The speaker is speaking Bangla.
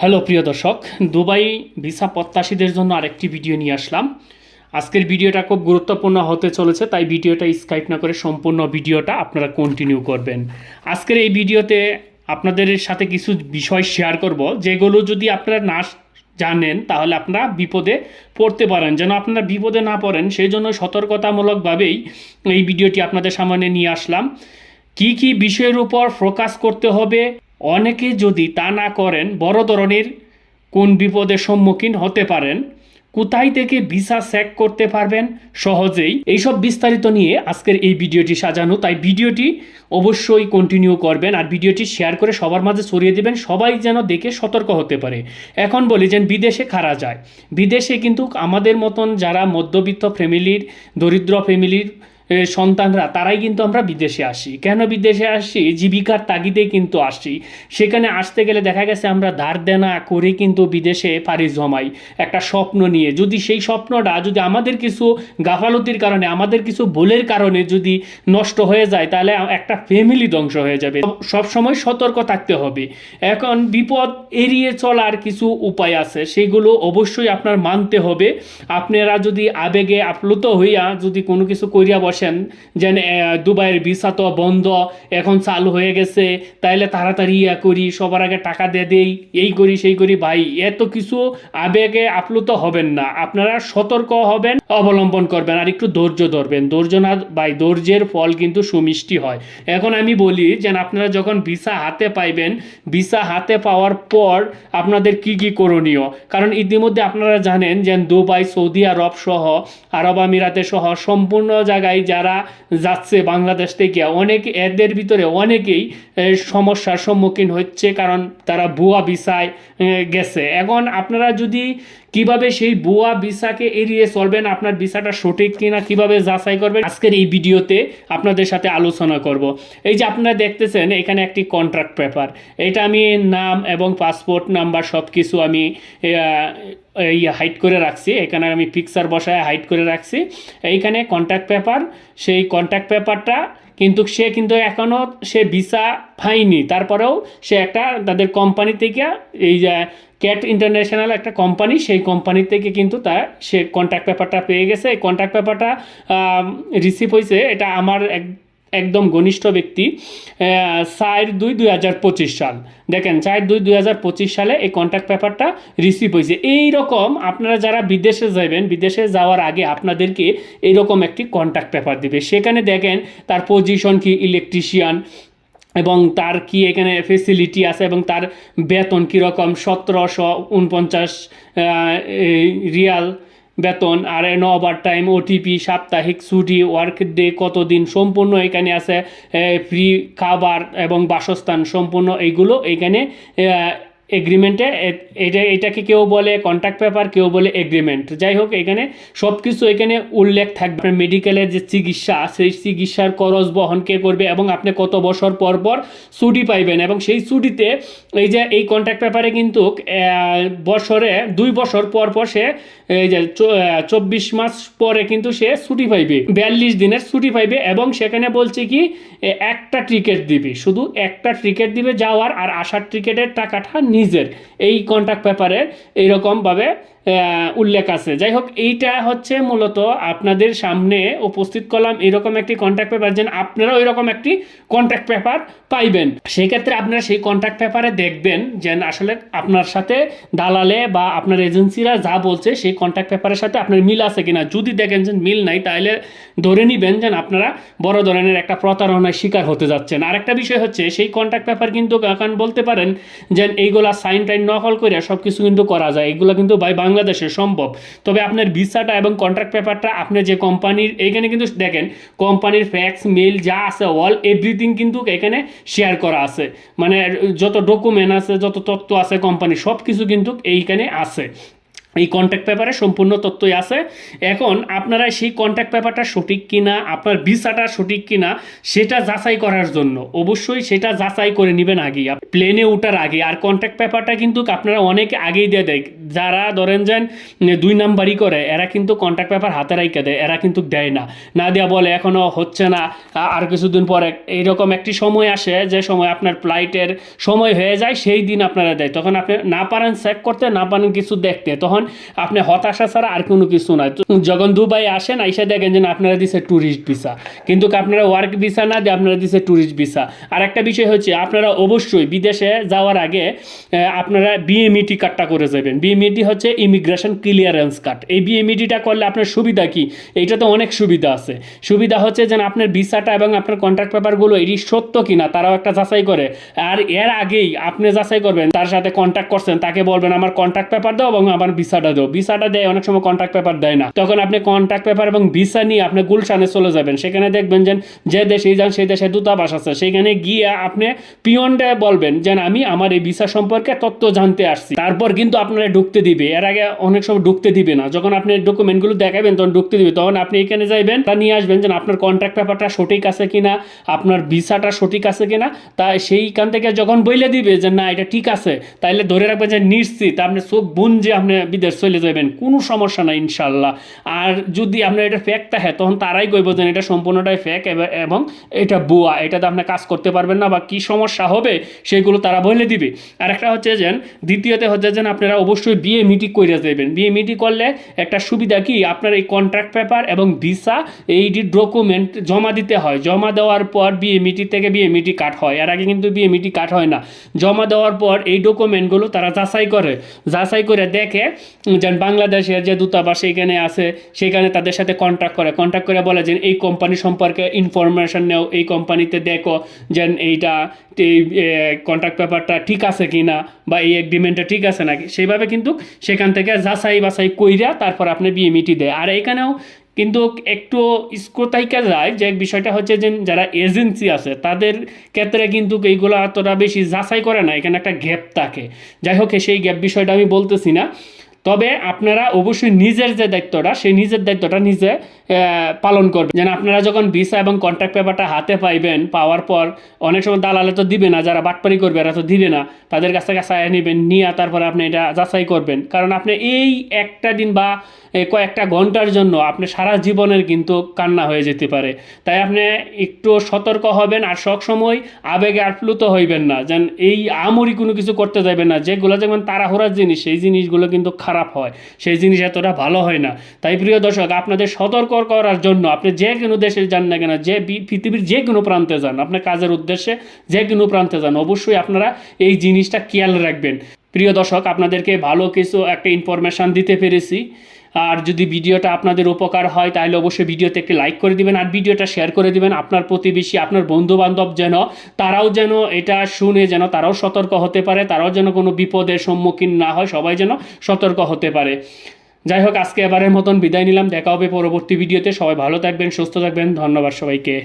হ্যালো প্রিয় দর্শক, দুবাই ভিসা প্রত্যাশীদের জন্য আরেকটি ভিডিও নিয়ে আসলাম। আজকের ভিডিওটা খুব গুরুত্বপূর্ণ হতে চলেছে, তাই ভিডিওটা স্কিপ না করে সম্পূর্ণ ভিডিওটা আপনারা কন্টিনিউ করবেন। আজকের এই ভিডিওতে আপনাদের সাথে কিছু বিষয় শেয়ার করব, যেগুলো যদি আপনারা না জানেন তাহলে আপনারা বিপদে পড়তে পারেন। যেন আপনারা বিপদে না পড়েন সেই জন্য সতর্কতামূলকভাবেই এই ভিডিওটি আপনাদের সামনে নিয়ে আসলাম। কি কি বিষয়ের উপর ফোকাস করতে হবে, অনেকে যদি তা না করেন বড় ধরনের কোন বিপদের সম্মুখীন হতে পারেন, কোথায় থেকে ভিসা চেক করতে পারবেন সহজেই, এইসব বিস্তারিত নিয়ে আজকের এই ভিডিওটি সাজানো। তাই ভিডিওটি অবশ্যই কন্টিনিউ করবেন আর ভিডিওটি শেয়ার করে সবার মাঝে ছড়িয়ে দেবেন, সবাই যেন দেখে সতর্ক হতে পারে। এখন বলি যে বিদেশে কারা যায়। বিদেশে কিন্তু আমাদের মতন যারা মধ্যবিত্ত ফ্যামিলির, দরিদ্র ফ্যামিলির সন্তানরা, তারাই কিন্তু আমরা বিদেশে আসি। কেন বিদেশে আসি? জীবিকার তাগিদে কিন্তু আসি। সেখানে আসতে গেলে দেখা গেছে আমরা ধার দেনা করে কিন্তু বিদেশে পাড়ি জমাই একটা স্বপ্ন নিয়ে। যদি সেই স্বপ্নটা যদি আমাদের কিছু গাফালতির কারণে, আমাদের কিছু ভুলের কারণে যদি নষ্ট হয়ে যায়, তাহলে একটা ফ্যামিলি ধ্বংস হয়ে যাবে। সব সময় সতর্ক থাকতে হবে। এখন বিপদ এড়িয়ে চলার কিছু উপায় আছে, সেগুলো অবশ্যই আপনার মানতে হবে। আপনারা যদি আবেগে আপ্লুত হইয়া যদি কোনো কিছু করিয়া বসেন, যেন দুবাইয়ের ভিসা তো বন্ধ, এখন চালু হয়ে গেছে, তাইলে তাড়াতাড়ি করি, সবার আগে টাকা দিয়ে দেই, এই করি সেই করি, ভাই এত কিছু আবেগে আপ্লুত হবেন না। আপনারা সতর্ক হবেন, অবলম্বন করবেন আর একটু ধৈর্য ধরবেন। ধৈর্য না ভাই, ধৈর্যের ফল কিন্তু সুমিষ্টি হয়। এখন আমি বলি যে আপনারা যখন ভিসা হাতে পাইবেন, ভিসা হাতে পাওয়ার পর আপনাদের কি কি করণীয়। কারণ ইতিমধ্যে আপনারা জানেন যে দুবাই, সৌদি আরব সহ, আরব আমিরাতে সহ সম্পূর্ণ জায়গায় যারা যাচ্ছে বাংলাদেশ থেকে, এদের ভিতরে অনেকেই সমস্যার সম্মুখীন হচ্ছে, কারণ তারা ভুয়া ভিসায় গেছে। এখন আপনারা যদি কিভাবে সেই ভুয়া ভিসাকে এড়িয়ে চলবেন, আপনার ভিসাটা সঠিক কিনা কিভাবে যাচাই করবেন, আজকের এই ভিডিওতে আপনাদের সাথে আলোচনা করব। এই যে আপনারা দেখতেছেন এখানে একটি কন্ট্রাক্ট পেপার, এটা আমি নাম এবং পাসপোর্ট নাম্বার সব কিছু আমি হাইড করে রাখছি। এখানে আমি পিকচার বসায় হাইড করে রাখছি। এইখানে কন্ট্যাক্ট পেপার, সেই কন্ট্যাক্ট পেপারটা কিন্তু সে কিন্তু এখনও সে ভিসা পায়নি, তারপরেও সে একটা তাদের কোম্পানি থেকে, এই যে ক্যাট ইন্টারন্যাশনাল একটা কোম্পানি, সেই কোম্পানি থেকে কিন্তু সে কন্ট্যাক্ট পেপারটা পেয়ে গেছে। এই কন্ট্যাক্ট পেপারটা রিসিভ হয়েছে, এটা আমার একদম ঘনিষ্ঠ ব্যক্তি, 4/2/2025 সাল। দেখেন 4/2/2025 সালে এই কন্ট্যাক্ট পেপারটা রিসিভ হয়েছে। এইরকম আপনারা যারা বিদেশে যাবেন, বিদেশে যাওয়ার আগে আপনাদেরকে এইরকম একটি কন্ট্যাক্ট পেপার দিবে। সেখানে দেখেন তার পজিশন কি, ইলেকট্রিশিয়ান, এবং তার কি এখানে ফেসিলিটি আছে, এবং তার বেতন কীরকম, 1749 রিয়াল বেতন, আর ওভার টাইম, ওটিপি, সাপ্তাহিক ছুটি, ওয়ার্ক ডে কতদিন সম্পূর্ণ এখানে আছে, ফ্রি খাবার এবং বাসস্থান সম্পূর্ণ এইগুলো এইখানে এগ্রিমেন্টে। এটাকে কেউ বলে কন্ট্রাক্ট পেপার, কেউ বলে এগ্রিমেন্ট। যাই হোক, এখানে সব কিছু এখানে উল্লেখ থাকবে। মেডিকেলের যে চিকিৎসা, সেই চিকিৎসার খরচ বহন কে করবে, এবং আপনি কত বছর পর পর ছুটি পাইবেন, এবং সেই ছুটিতে এই যে এই কন্ট্রাক্ট পেপারে কিন্তু বছরে 2 বছর পর পর সে এই যে 24 মাস পরে কিন্তু সে ছুটি পাইবে, 42 দিনের ছুটি পাইবে। এবং সেখানে বলছে কি একটা টিকিট দিবে, শুধু একটা টিকিট দিবে যাওয়ার, আর আসার টিকিটের টাকাটা নিজের। এই কন্ট্রাক্ট পেপারে এইরকমভাবে উল্লেখ আছে। যাই হোক, এইটা হচ্ছে মূলত আপনাদের সামনে উপস্থিত করলাম এরকম একটি কন্ট্রাক্ট পেপার, যেন আপনারাও এরকম একটি কন্ট্রাক্ট পেপার পাইবেন। সেই ক্ষেত্রে আপনারা সেই কন্ট্রাক্ট পেপারে দেখবেন যে আসলে আপনার সাথে দালালে বা আপনার এজেন্সিরা যা বলছে সেই কন্ট্রাক্ট পেপারের সাথে আপনার মিল আছে কিনা। যদি দেখেন যে মিল নাই, তাহলে ধরে নিবেন যে আপনারা বড় ধরনের একটা প্রতারণার শিকার হতে যাচ্ছেন। আরেকটা বিষয় হচ্ছে, সেই কন্ট্রাক্ট পেপার কিন্তু এখন বলতে পারেন যে এইগুলা সাইন টাইন নকল করে সব কিছু কিন্তু করা যায়, এগুলো কিন্তু বাংলাদেশে সম্ভব। তবে আপনার ভিসাটা এবং কন্ট্রাক্ট পেপারটা আপনি যে কোম্পানির, এইখানে কিন্তু দেখেন কোম্পানির ফ্যাক্স, মেল যা আছে অল এভরিথিং কিন্তু এখানে শেয়ার করা আছে। মানে যত ডকুমেন্ট আছে, যত তথ্য আছে কোম্পানি, সব কিছু কিন্তু এইখানে আছে। এই কন্ট্যাক্ট পেপারে সম্পূর্ণ তথ্যই আছে। এখন আপনারা সেই কন্ট্যাক্ট পেপারটা সঠিক কিনা, আপনার ভিসাটা সঠিক কিনা সেটা যাচাই করার জন্য অবশ্যই সেটা যাচাই করে নেবেন আগে, প্লেনে ওঠার আগে। আর কন্ট্যাক্ট পেপারটা কিন্তু আপনারা অনেক আগেই দিয়ে দেয়, যারা ধরেন যান 2 নাম্বারই করে এরা কিন্তু কন্ট্যাক্ট পেপার হাতে রাইখা দেয়, এরা কিন্তু দেয় না, না দেওয়া বলে এখনও হচ্ছে না, আর কিছুদিন পরে এইরকম একটি সময় আসে যে সময় আপনার ফ্লাইটের সময় হয়ে যায়, সেই দিন আপনারা দেয়, তখন আপনি না পারেন চেক করতে, না পারেন কিছু দেখতে, তখন আপনি হতাশা ছাড়া আর কোনো কিছু নয়। যখন দুবাই আসেন আইসা দেখেন যে আপনারা দিছে ট্যুরিস্ট ভিসা, কিন্তু আপনারা ওয়ার্ক ভিসা না দিয়ে আপনারা দিছে ট্যুরিস্ট ভিসা। আর একটা বিষয় হচ্ছে আপনারা অবশ্যই বিদেশে যাওয়ার আগে আপনারা বিএমইটি কার্ডটা করে যাবেন। বিএমইটি হচ্ছে ইমিগ্রেশন ক্লিয়ারেন্স কার্ড। এই বিএমইটিটা করলে আপনার সুবিধা কি, এইটাতে অনেক সুবিধা আছে। সুবিধা হচ্ছে যে আপনার ভিসাটা এবং আপনার কন্ট্রাক্ট পেপারগুলো এটি সত্য কিনা তারাও একটা যাচাই করে। আর এর আগেই আপনি যাচাই করবেন, তার সাথে কন্ট্যাক্ট করছেন, তাকে বলবেন আমার কন্ট্রাক্ট পেপার দাও এবং আমার ভিসাটা দাও। ভিসাটা দেয় অনেক সময় কন্ট্রাক্ট পেপার দেয় না, তখন আপনি কন্ট্রাক্ট পেপার এবং ভিসা নিয়ে আপনি গুলশানে চলে যাবেন। সেখানে দেখবেন যে দেশেই যান সেই দেশে দূতাবাস আছে, সেখানে গিয়ে আপনি পিয়নটা বলবেন যে আমি আমার এই ভিসা সম্পর্কে তথ্য জানতে আসছি, তারপর কিন্তু আপনারা ঢুকতে দিবে। এর আগে অনেক সময় ঢুকতে দিবে না, যখন আপনি ডকুমেন্টগুলো দেখাবেন তখন ঢুকতে দিবে। তখন আপনি এখানে যাইবেন, তা নিয়ে আসবেন যে আপনার কন্ট্রাক্ট পেপারটা সঠিক আছে কিনা, আপনার ভিসাটা সঠিক আছে কিনা। তা সেইখান থেকে যখন বইলে দিবে যে না এটা ঠিক আছে, তাইলে ধরে রাখবেন যে নিশ্চিত আপনি চোখ বুন যে আপনি বিদেশ চলে যাবেন, কোনো সমস্যা নাই ইনশাল্লাহ। আর যদি আপনার এটা ফেক থাকে তখন তারাই কইব যে এটা সম্পূর্ণটাই ফেক এবং এটা বুয়া, এটাতে আপনি কাজ করতে পারবেন না বা কী সমস্যা হবে সেগুলো তারা বলে দিবে। আর একটা হচ্ছে যে দ্বিতীয়তে হচ্ছে যে আপনারা অবশ্যই বিএমইটি করে যাবেন। বিএমইটি করলে একটা সুবিধা কি, আপনার এই কন্ট্রাক্ট পেপার এবং ভিসা এই ডকুমেন্ট জমা দিতে হয়, জমা দেওয়ার পর বিএমইটি থেকে বিএমইটি কাট হয়। এর আগে কিন্তু বিএমইটি কাট হয় না। জমা দেওয়ার পর এই ডকুমেন্টগুলো তারা যাচাই করে দেখে যেন বাংলাদেশের যে দূতাবাস এখানে আছে সেখানে তাদের সাথে কন্ট্যাক্ট করে বলে যে এই কোম্পানি সম্পর্কে ইনফরমেশন নেও, এই কোম্পানিতে দেখো যেন এইটা এই কন্ট্রাক্ট পেপারটা ঠিক আছে কি না বা এই এগ্রিমেন্টটা ঠিক আছে নাকি, সেইভাবে কিন্তু সেখান থেকে যাচাই বাছাই কইরা তারপর আপনি বিএমইটি দেয়। আর এইখানেও কিন্তু একটু স্কোতাইকা যায় যে বিষয়টা হচ্ছে যে যারা এজেন্সি আছে তাদের ক্ষেত্রে কিন্তু এইগুলো এতটা বেশি যাচাই করে না, এখানে একটা গ্যাপ থাকে। যাই হোক সেই গ্যাপ বিষয়টা আমি বলতেছি না, তবে আপনারা অবশ্যই নিজের যে দায়িত্বটা সেই নিজের দায়িত্বটা নিজে পালন করবেন। যেন আপনারা যখন ভিসা এবং কন্ট্রাক্ট পেপারটা হাতে পাওয়ার পর অনেক সময় দালালে তো দিবে না, যারা বাটপারি করবে এরা তো দিবে না, তাদের কাছ থেকে চাইয়ে নেবেন, নিয়ে তারপরে আপনি এটা যাচাই করবেন। কারণ আপনি এই একটা দিন বা কয়েকটা ঘন্টার জন্য আপনি সারা জীবনের কিন্তু কান্না হয়ে যেতে পারে। তাই আপনি একটু সতর্ক হবেন আর সবসময় আবেগে আপ্লুত হইবেন না, যেন এই আমরি কোনো কিছু করতে যাবেন না। যেগুলো যেমন তাড়াহুড়ার জিনিস সেই জিনিসগুলো কিন্তু খারাপ হয়, সেই জিনিস এতটা ভালো হয় না। তাই প্রিয় দর্শক, আপনাদের সতর্ক করার জন্য আপনি যে কোনো দেশে যান না কেন, যে পৃথিবীর যে কোনো প্রান্তে যান, আপনার কাজের উদ্দেশ্যে যে কোনো প্রান্তে যান, অবশ্যই আপনারা এই জিনিসটা খেয়াল রাখবেন। প্রিয় দর্শক, আপনাদেরকে ভালো কিছু একটা ইনফরমেশান দিতে পেরেছি। আর যদি ভিডিওটা আপনাদের উপকার হয় তাহলে অবশ্যই ভিডিওতে একটি লাইক করে দিবেন আর ভিডিওটা শেয়ার করে দিবেন আপনার প্রতিবেশী, আপনার বন্ধুবান্ধব, যেন তারাও যেন এটা শুনে যেন তারাও সতর্ক হতে পারে, তারাও যেন কোনো বিপদের সম্মুখীন না হয়, সবাই যেন সতর্ক হতে পারে। যাই হোক, আজকে এবারের মতন বিদায় নিলাম, দেখা হবে পরবর্তী ভিডিওতে। সবাই ভালো থাকবেন, সুস্থ থাকবেন, ধন্যবাদ সবাইকে।